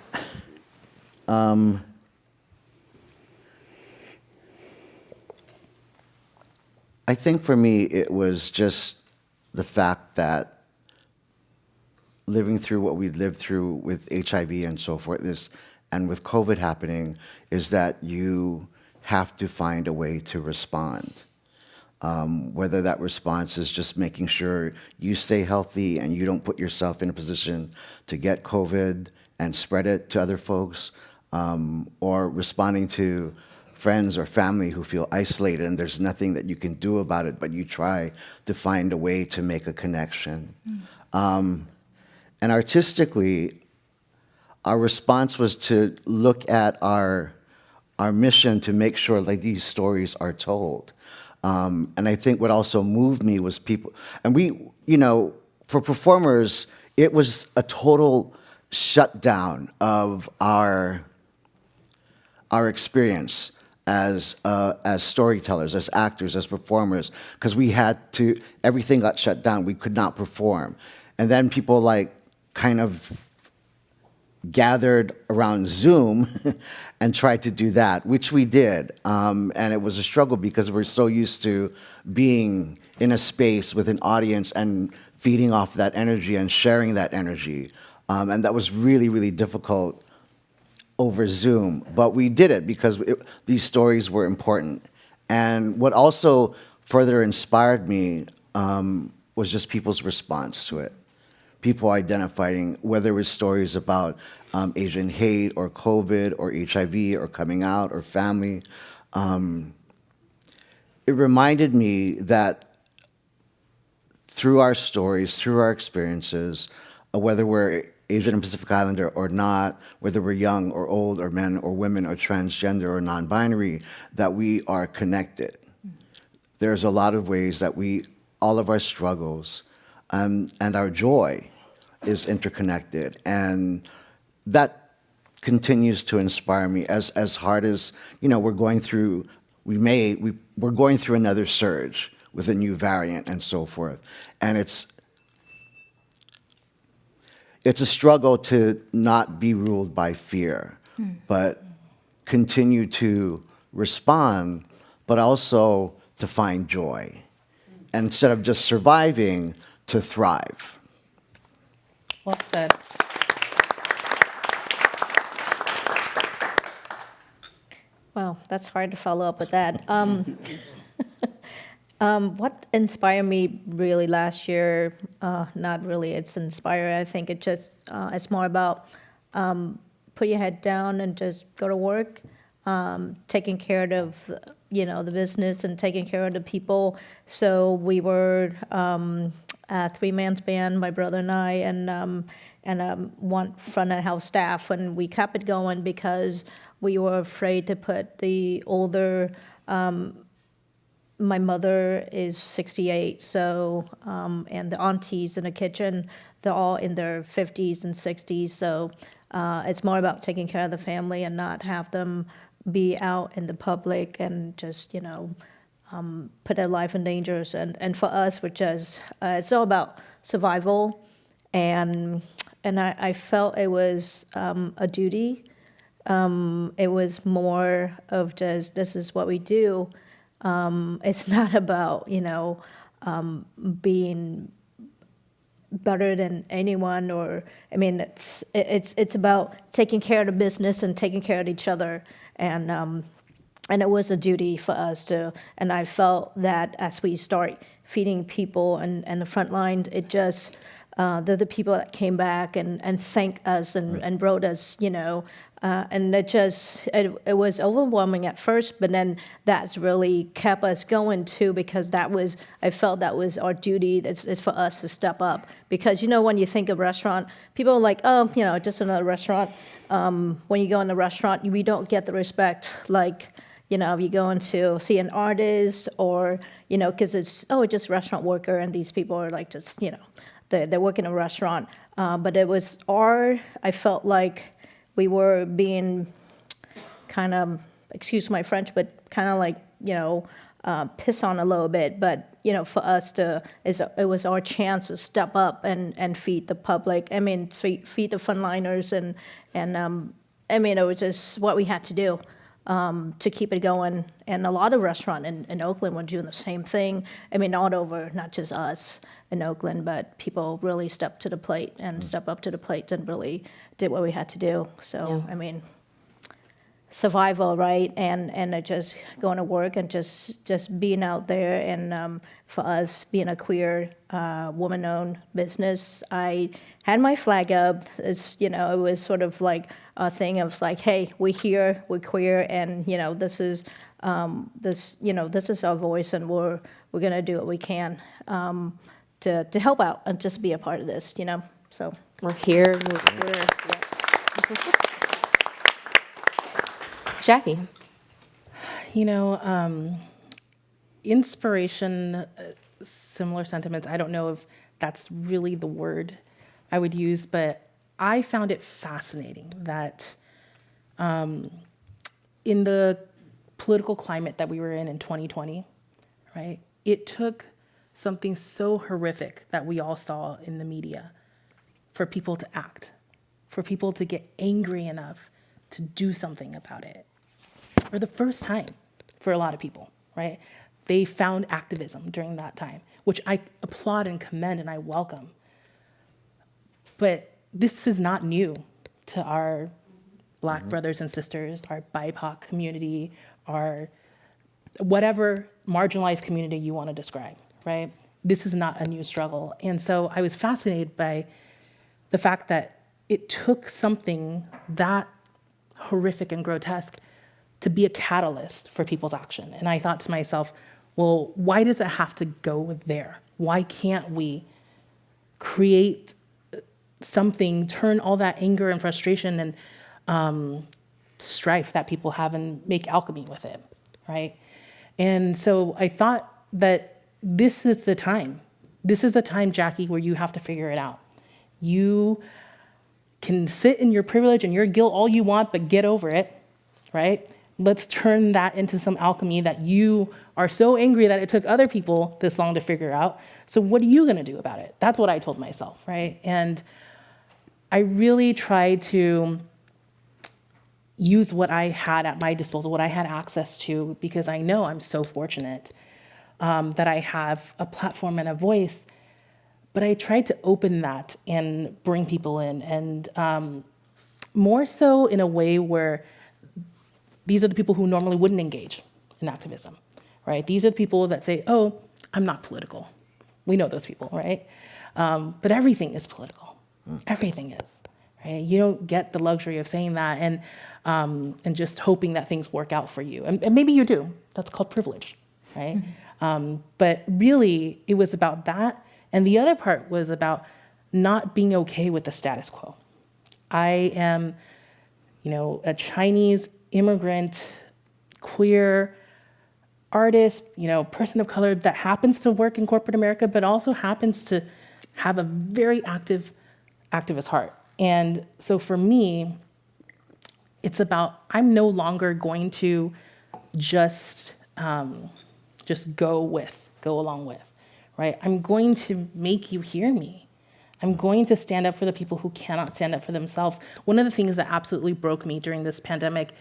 I think for me, it was just the fact that living through what we lived through with HIV and so forth and with COVID happening is that you have to find a way to respond. Whether that response is just making sure you stay healthy and you don't put yourself in a position to get COVID and spread it to other folks, or responding to friends or family who feel isolated and there's nothing that you can do about it, but you try to find a way to make a connection. And artistically, our response was to look at our mission to make sure like these stories are told. And I think what also moved me was people, and we, for performers, it was a total shutdown of our experience as storytellers, as actors, as performers, because everything got shut down. We could not perform. And then people kind of gathered around Zoom and tried to do that, which we did. And it was a struggle because we're so used to being in a space with an audience and feeding off that energy and sharing that energy. And that was really, really difficult over Zoom. But we did it because these stories were important. And what also further inspired me was just people's response to it. People identifying whether it was stories about Asian hate or COVID or HIV or coming out or family. It reminded me that through our stories, through our experiences, whether we're Asian and Pacific Islander or not, whether we're young or old or men or women or transgender or non-binary, that we are connected. There's a lot of ways that all of our struggles and our joy is interconnected. And that continues to inspire me as hard as, we're going through, we're going through another surge with a new variant and so forth. And it's a struggle to not be ruled by fear, but continue to respond, but also to find joy. And instead of just surviving, to thrive. Well said. Well, that's hard to follow up with that. What inspired me really last year, not really it's inspired, I think it just, it's more about put your head down and just go to work, taking care of, the business and taking care of the people. So we were a three-man band, my brother and I, and one front of house staff, and we kept it going because we were afraid to put the older, my mother is 68, so, and the aunties in the kitchen, they're all in their 50s and 60s, so it's more about taking care of the family and not have them be out in the public and just, put their life in danger. And for us, which is, it's all about survival, and I felt it was a duty. It was more of just, this is what we do. It's not about, being better than anyone, or, it's about taking care of the business and taking care of each other. And it was a duty for us to, and I felt that as we start feeding people and the front line, it just, they're the people that came back and thanked us and wrote us, and it was overwhelming at first, but then that's really kept us going too, because I felt that was our duty. It's for us to step up, because when you think of restaurant, people are like, oh, just another restaurant. When you go in a restaurant, we don't get the respect like, if you go in to see an artist, or, because it's, just restaurant worker, and these people are like just, they work in a restaurant. But it was I felt like we were being kind of, excuse my French, but kind of like, piss on a little bit. But, for us it was our chance to step up and feed the public. Feed the frontliners, and it was just what we had to do. to keep it going. And a lot of restaurants in Oakland were doing the same thing. I mean, not just us in Oakland, but people really stepped to the plate and stepped up to the plate and really did what we had to do. So, I mean, survival, right? And just going to work and just being out there. And for us, being a queer woman-owned business, I had my flag up. It's, it was sort of like a thing of like, hey, we're here, we're queer, and this is this is our voice, and we're gonna do what we can to help out and just be a part of this. So we're here. We're queer. Yeah. Jackie. Inspiration, similar sentiments. I don't know if that's really the word I would use, but I found it fascinating that in the political climate that we were in 2020, right, it took something so horrific that we all saw in the media for people to act, for people to get angry enough to do something about it. For the first time for a lot of people, right? They found activism during that time, which I applaud and commend and I welcome. But this is not new to our Black brothers and sisters, our BIPOC community, our whatever marginalized community you want to describe, right? This is not a new struggle. And so I was fascinated by the fact that it took something that horrific and grotesque to be a catalyst for people's action. And I thought to myself, well, why does it have to go there? Why can't we create something, turn all that anger and frustration and strife that people have and make alchemy with it, right? And so I thought that this is the time. This is the time, Jackie, where you have to figure it out. You can sit in your privilege and your guilt all you want, but get over it, right? Let's turn that into some alchemy that you are so angry that it took other people this long to figure out. So what are you going to do about it? That's what I told myself, right? And I really tried to use what I had at my disposal, what I had access to, because I know I'm so fortunate that I have a platform and a voice. But I tried to open that and bring people in, and more so in a way where these are the people who normally wouldn't engage in activism, right? These are the people that say, oh, I'm not political. We know those people, right? But everything is political. Everything is, right? You don't get the luxury of saying that and just hoping that things work out for you. And maybe you do. That's called privilege, right? But really, it was about that. And the other part was about not being okay with the status quo. I am, a Chinese immigrant, queer artist, person of color that happens to work in corporate America, but also happens to have a very activist heart. And so for me, it's about, I'm no longer going to just go along with, right? I'm going to make you hear me. I'm going to stand up for the people who cannot stand up for themselves. One of the things that absolutely broke me during this pandemic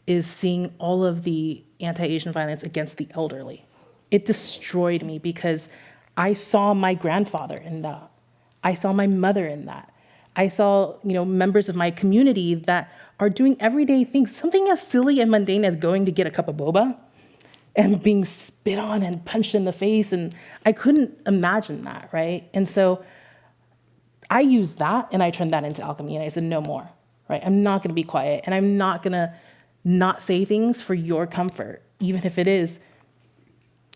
is seeing all of the anti-Asian violence against the elderly. It destroyed me because I saw my grandfather in that. I saw my mother in that. I saw, members of my community that are doing everyday things, something as silly and mundane as going to get a cup of boba and being spit on and punched in the face. And I couldn't imagine that, right? And so I used that and I turned that into alchemy, and I said, no more, right? I'm not gonna be quiet, and I'm not gonna not say things for your comfort, even if it is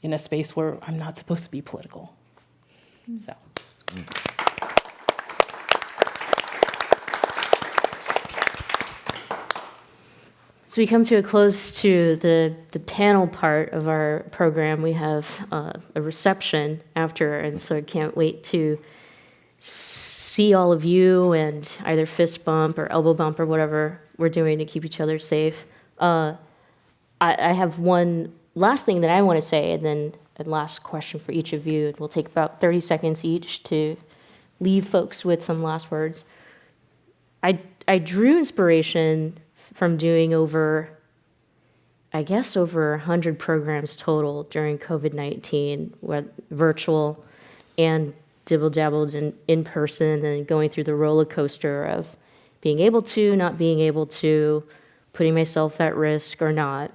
in a space where I'm not supposed to be political. So. So we come to a close to the panel part of our program. We have a reception after, and so I can't wait to see all of you and either fist bump or elbow bump or whatever we're doing to keep each other safe. I have one last thing that I want to say, and then a last question for each of you. We'll take about 30 seconds each to leave folks with some last words. I drew inspiration from doing over I guess, over 100 programs total during COVID-19, virtual and dibble-dabbled in person, and going through the roller coaster of being able to, not being able to, putting myself at risk or not.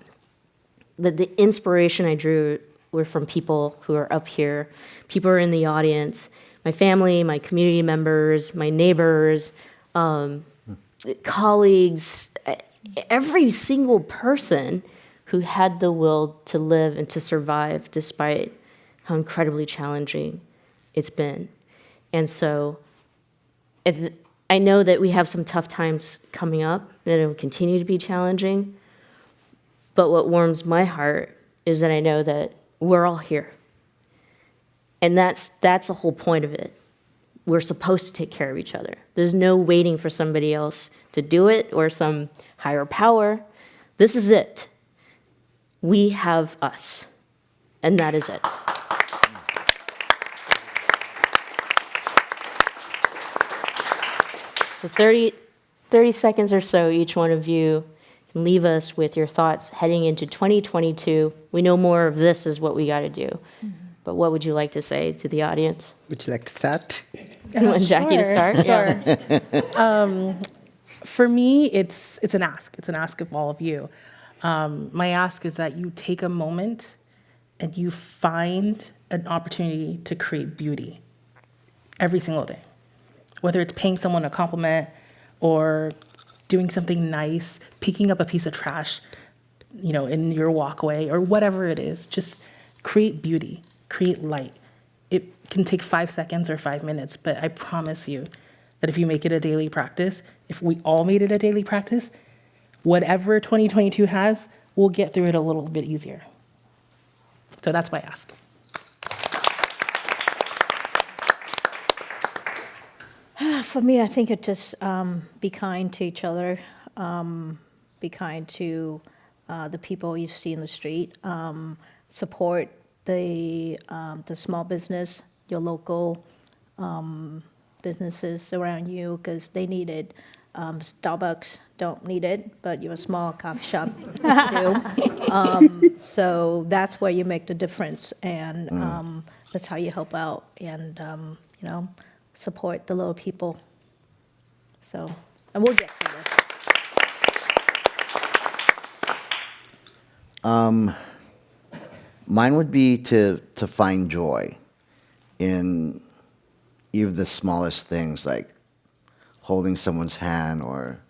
The inspiration I drew were from people who are up here, people who are in the audience, my family, my community members, my neighbors, colleagues, every single person who had the will to live and to survive despite how incredibly challenging it's been. And so I know that we have some tough times coming up, that it will continue to be challenging, but what warms my heart is that I know that we're all here. And that's the whole point of it. We're supposed to take care of each other. There's no waiting for somebody else to do it or some higher power. This is it. We have us, and that is it. So 30 seconds or so, each one of you can leave us with your thoughts heading into 2022. We know more of this is what we got to do. But what would you like to say to the audience? Would you like to start? You want Jackie to start? Sure. Yeah. For me, it's an ask. It's an ask of all of you. My ask is that you take a moment and you find an opportunity to create beauty every single day. Whether it's paying someone a compliment or doing something nice, picking up a piece of trash, in your walkway or whatever it is, just create beauty, create light. It can take 5 seconds or 5 minutes, but I promise you that if you make it a daily practice, if we all made it a daily practice, whatever 2022 has, we'll get through it a little bit easier. So that's my ask. For me, I think it just be kind to each other, be kind to the people you see in the street, support the small business, your local businesses around you, because they need it. Starbucks don't need it, but your small coffee shop do. So that's where you make the difference, and that's how you help out and support the little people. So, and we'll get through this. Mine would be to find joy in even the smallest things, like holding someone's hand or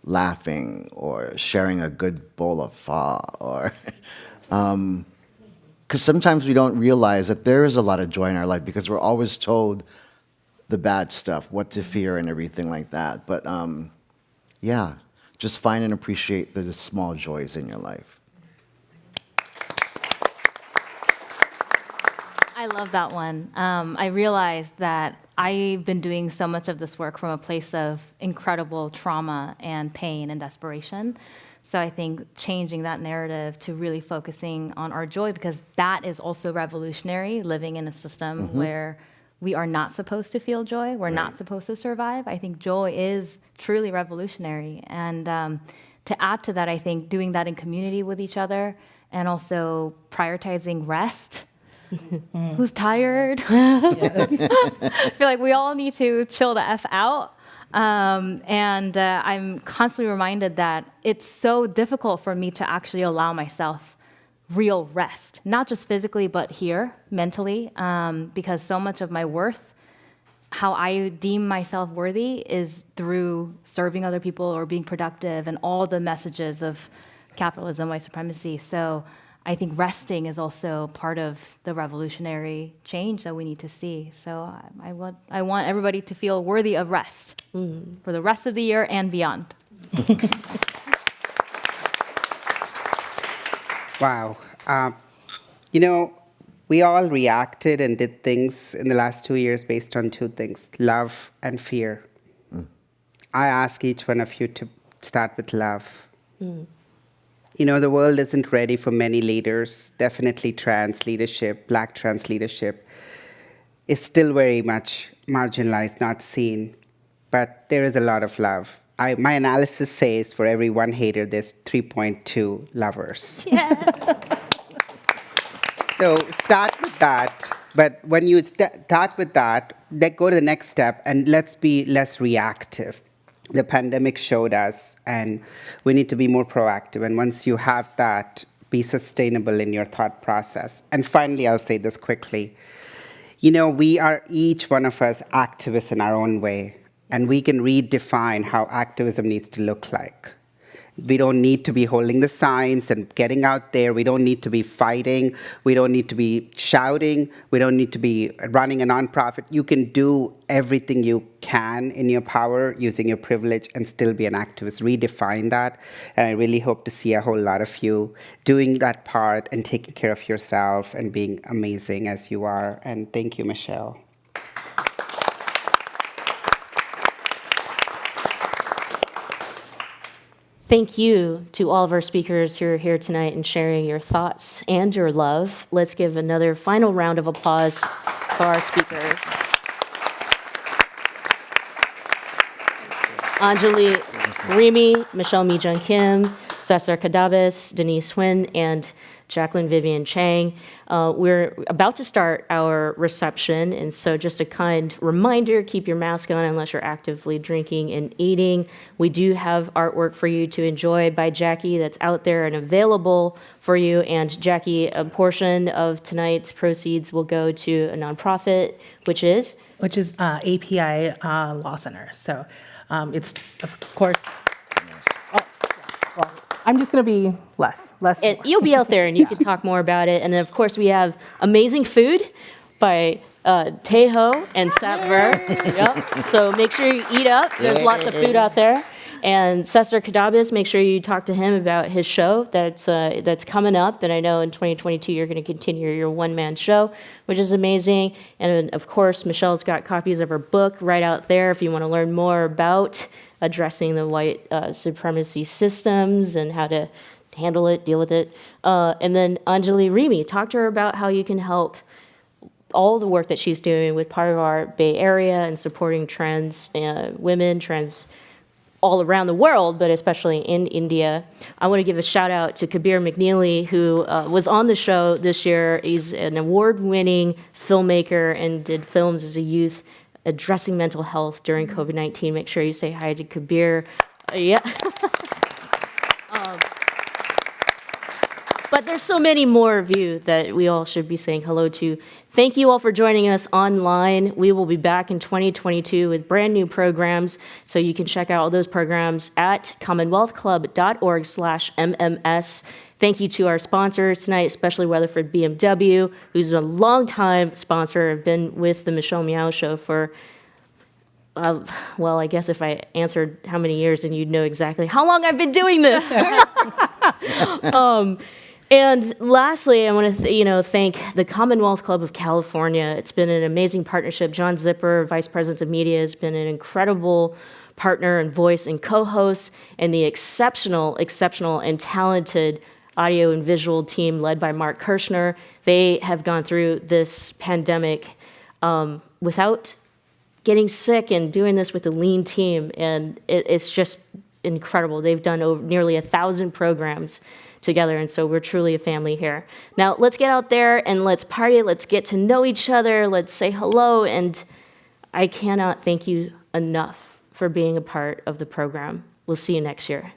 laughing or sharing a good bowl of pho, or because sometimes we don't realize that there is a lot of joy in our life because we're always told the bad stuff, what to fear and everything like that. But yeah, just find and appreciate the small joys in your life. I love that one. I realized that I've been doing so much of this work from a place of incredible trauma and pain and desperation. So I think changing that narrative to really focusing on our joy, because that is also revolutionary, living in a system where we are not supposed to feel joy. We're not supposed to survive. I think joy is truly revolutionary. And to add to that, I think doing that in community with each other and also prioritizing rest. Who's tired? I feel like we all need to chill the F out. And I'm constantly reminded that it's so difficult for me to actually allow myself real rest, not just physically, but here, mentally, because so much of my worth, how I deem myself worthy, is through serving other people or being productive and all the messages of capitalism, white supremacy. So I think resting is also part of the revolutionary change that we need to see. So I want everybody to feel worthy of rest for the rest of the year and beyond. Wow. We all reacted and did things in the last 2 years based on two things, love and fear. I ask each one of you to start with love. The world isn't ready for many leaders. Definitely trans leadership, Black trans leadership is still very much marginalized, not seen. But there is a lot of love. my analysis says for every one hater, there's 3.2 lovers. So start with that. But when you start with that, then go to the next step and let's be less reactive. The pandemic showed us, and we need to be more proactive. And once you have that, be sustainable in your thought process. And finally, I'll say this quickly. You know, we are each one of us activists in our own way, and we can redefine how activism needs to look like. We don't need to be holding the signs and getting out there. We don't need to be fighting. We don't need to be shouting. We don't need to be running a nonprofit. You can do everything you can in your power using your privilege and still be an activist. Redefine that. And I really hope to see a whole lot of you doing that part and taking care of yourself and being amazing as you are. And thank you, Michelle. Thank you to all of our speakers who are here tonight and sharing your thoughts and your love. Let's give another final round of applause for our speakers. Anjali Rimi, Michelle Mi-Jung Kim, Cesar Cadabas, Denise Huynh, and Jacqueline Vivian Chang. We're about to start our reception, and so just a kind reminder, keep your mask on unless you're actively drinking and eating. We do have artwork for you to enjoy by Jackie that's out there and available for you. And Jackie, a portion of tonight's proceeds will go to a nonprofit, which is? Which is API Law Center. So it's, of course, I'm just going to be less. And you'll be out there and you can talk more about it. And then, of course, we have amazing food by Tejo and Sapver. Yep. So make sure you eat up. There's lots of food out there. And Cesar Cadabas, make sure you talk to him about his show that's coming up. And I know in 2022 you're going to continue your one-man show, which is amazing. And of course, Michelle's got copies of her book right out there if you want to learn more about addressing the white supremacy systems and how to handle it, deal with it. And then Anjali Rimi, talk to her about how you can help all the work that she's doing with part of our Bay Area and supporting trans women, trans all around the world, but especially in India. I want to give a shout out to Kabir McNeely, who was on the show this year. He's an award-winning filmmaker and did films as a youth addressing mental health during COVID-19. Make sure you say hi to Kabir. Yeah. But there's so many more of you that we all should be saying hello to. Thank you all for joining us online. We will be back in 2022 with brand new programs, so you can check out all those programs at commonwealthclub.org/MMS. Thank you to our sponsors tonight, especially Weatherford BMW, who's a longtime sponsor. I've been with the Michelle Meow Show for, well, I guess if I answered how many years, then you'd know exactly how long I've been doing this. And lastly, I want to thank the Commonwealth Club of California. It's been an amazing partnership. John Zipper, Vice President of Media, has been an incredible partner and voice and co-host, and the exceptional and talented audio and visual team led by Mark Kirshner. They have gone through this pandemic without getting sick and doing this with a lean team, and it's just incredible. They've done nearly 1,000 programs together, and so we're truly a family here. Now, let's get out there and let's party. Let's get to know each other. Let's say hello, and I cannot thank you enough for being a part of the program. We'll see you next year.